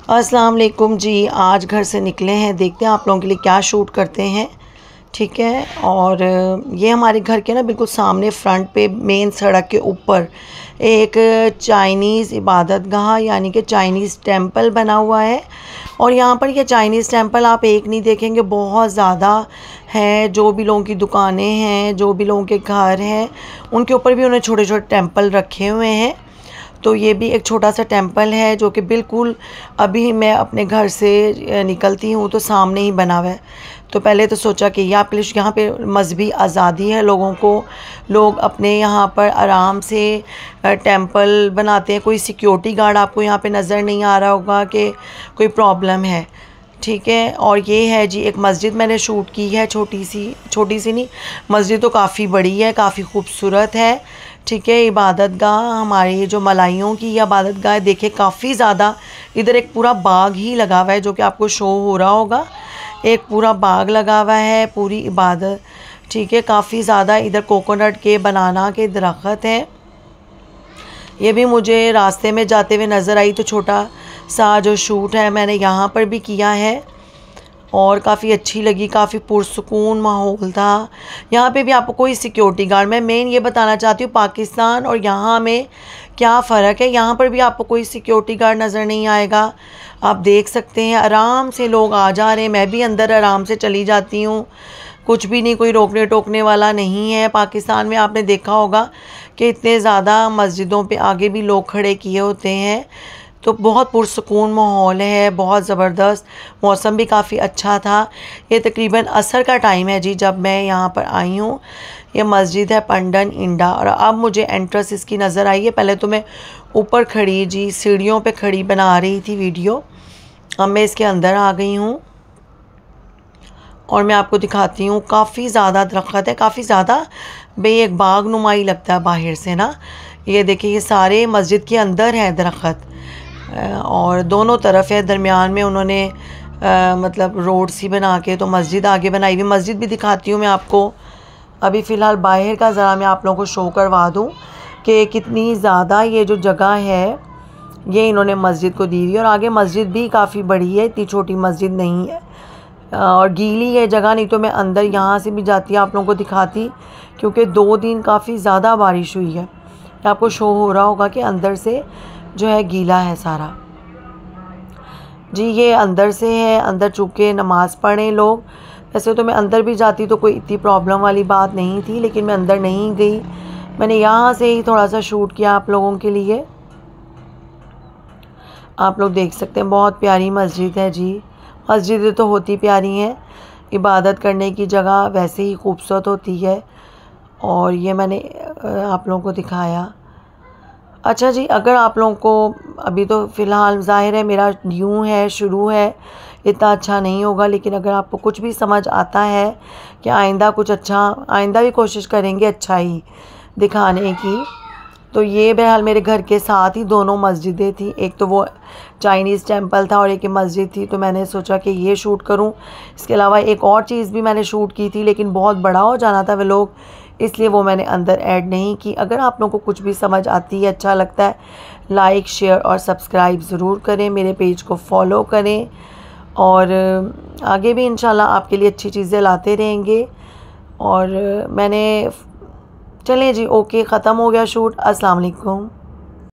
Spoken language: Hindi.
अस्सलाम वालेकुम जी। आज घर से निकले हैं, देखते हैं आप लोगों के लिए क्या शूट करते हैं। ठीक है। और ये हमारे घर के ना बिल्कुल सामने फ्रंट पे मेन सड़क के ऊपर एक चाइनीज़ इबादत गाह यानी कि चाइनीज़ टेंपल बना हुआ है। और यहाँ पर ये चाइनीज़ टेंपल आप एक नहीं देखेंगे, बहुत ज़्यादा है। जो भी लोगों की दुकानें हैं, जो भी लोगों के घर हैं, उनके ऊपर भी उन्हें छोटे छोटे टेंपल रखे हुए हैं। तो ये भी एक छोटा सा टेंपल है जो कि बिल्कुल अभी मैं अपने घर से निकलती हूँ तो सामने ही बना हुआ है। तो पहले तो सोचा कि यहाँ पे मजहबी आज़ादी है लोगों को, लोग अपने यहाँ पर आराम से टेंपल बनाते हैं। कोई सिक्योरिटी गार्ड आपको यहाँ पे नज़र नहीं आ रहा होगा कि कोई प्रॉब्लम है। ठीक है। और ये है जी एक मस्जिद मैंने शूट की है, छोटी सी नहीं, मस्जिद तो काफ़ी बड़ी है, काफ़ी खूबसूरत है। ठीक है। इबादत गाह हमारी जो मलाइयों की इबादत गाह देखिए, काफ़ी ज़्यादा इधर एक पूरा बाग ही लगा हुआ है जो कि आपको शो हो रहा होगा। एक पूरा बाग लगा हुआ है, पूरी इबादत। ठीक है। काफ़ी ज़्यादा इधर कोकोनट के, बनाना के दरख्त हैं। ये भी मुझे रास्ते में जाते हुए नज़र आई, तो छोटा सा जो शूट है मैंने यहाँ पर भी किया है और काफ़ी अच्छी लगी। काफ़ी पुरसुकून माहौल था। यहाँ पे भी आपको कोई सिक्योरिटी गार्ड, मैं मेन ये बताना चाहती हूँ पाकिस्तान और यहाँ में क्या फ़र्क है। यहाँ पर भी आपको कोई सिक्योरिटी गार्ड नज़र नहीं आएगा। आप देख सकते हैं आराम से लोग आ जा रहे हैं, मैं भी अंदर आराम से चली जाती हूँ, कुछ भी नहीं, कोई रोकने टोकने वाला नहीं है। पाकिस्तान में आपने देखा होगा कि इतने ज़्यादा मस्जिदों पे आगे भी लोग खड़े किए होते हैं। तो बहुत पुरसुकून माहौल है, बहुत ज़बरदस्त। मौसम भी काफ़ी अच्छा था। ये तकरीबन असर का टाइम है जी जब मैं यहाँ पर आई हूँ। ये मस्जिद है पंडन इंडा और अब मुझे एंट्रेंस इसकी नज़र आई है। पहले तो मैं ऊपर खड़ी जी सीढ़ियों पे खड़ी बना रही थी वीडियो, अब मैं इसके अंदर आ गई हूँ और मैं आपको दिखाती हूँ। काफ़ी ज़्यादा दरख्त है, काफ़ी ज़्यादा भाई एक बाग नुमाई लगता है बाहर से ना। ये देखिए ये सारे मस्जिद के अंदर है दरख्त और दोनों तरफ है। दरमियान में उन्होंने मतलब रोड सी बना के तो मस्जिद आगे बनाई हुई। मस्जिद भी दिखाती हूँ मैं आपको। अभी फ़िलहाल बाहर का ज़रा मैं आप लोगों को शो करवा दूँ कि कितनी ज़्यादा ये जो जगह है ये इन्होंने मस्जिद को दी हुई है। और आगे मस्जिद भी काफ़ी बड़ी है, इतनी छोटी मस्जिद नहीं है। और गीली है जगह, नहीं तो मैं अंदर यहाँ से भी जाती आप लोगों को दिखाती, क्योंकि 2 दिन काफ़ी ज़्यादा बारिश हुई है। आपको शो हो रहा होगा कि अंदर से जो है गीला है सारा जी। ये अंदर से है, अंदर चूँकि नमाज़ पढ़े लोग। वैसे तो मैं अंदर भी जाती तो कोई इतनी प्रॉब्लम वाली बात नहीं थी, लेकिन मैं अंदर नहीं गई। मैंने यहाँ से ही थोड़ा सा शूट किया आप लोगों के लिए। आप लोग देख सकते हैं बहुत प्यारी मस्जिद है जी। मस्जिदें तो होती प्यारी हैं, इबादत करने की जगह वैसे ही खूबसूरत होती है। और ये मैंने आप लोगों को दिखाया। अच्छा जी, अगर आप लोगों को अभी तो फ़िलहाल ज़ाहिर है मेरा न्यू है, शुरू है, इतना अच्छा नहीं होगा, लेकिन अगर आपको कुछ भी समझ आता है कि आइंदा कुछ अच्छा, आइंदा भी कोशिश करेंगे अच्छा ही दिखाने की। तो ये बहरहाल मेरे घर के साथ ही दोनों मस्जिदें थी, एक तो वो चाइनीज़ टेंपल था और एक मस्जिद थी। तो मैंने सोचा कि ये शूट करूं। इसके अलावा एक और चीज़ भी मैंने शूट की थी, लेकिन बहुत बड़ा हो जाना था वे लोग, इसलिए वो मैंने अंदर ऐड नहीं की। अगर आप लोगों को कुछ भी समझ आती है, अच्छा लगता है, लाइक शेयर और सब्सक्राइब ज़रूर करें, मेरे पेज को फॉलो करें और आगे भी इंशाल्लाह आपके लिए अच्छी चीज़ें लाते रहेंगे। और मैंने चलें जी, ओके, ख़त्म हो गया शूट। अस्सलाम वालेकुम।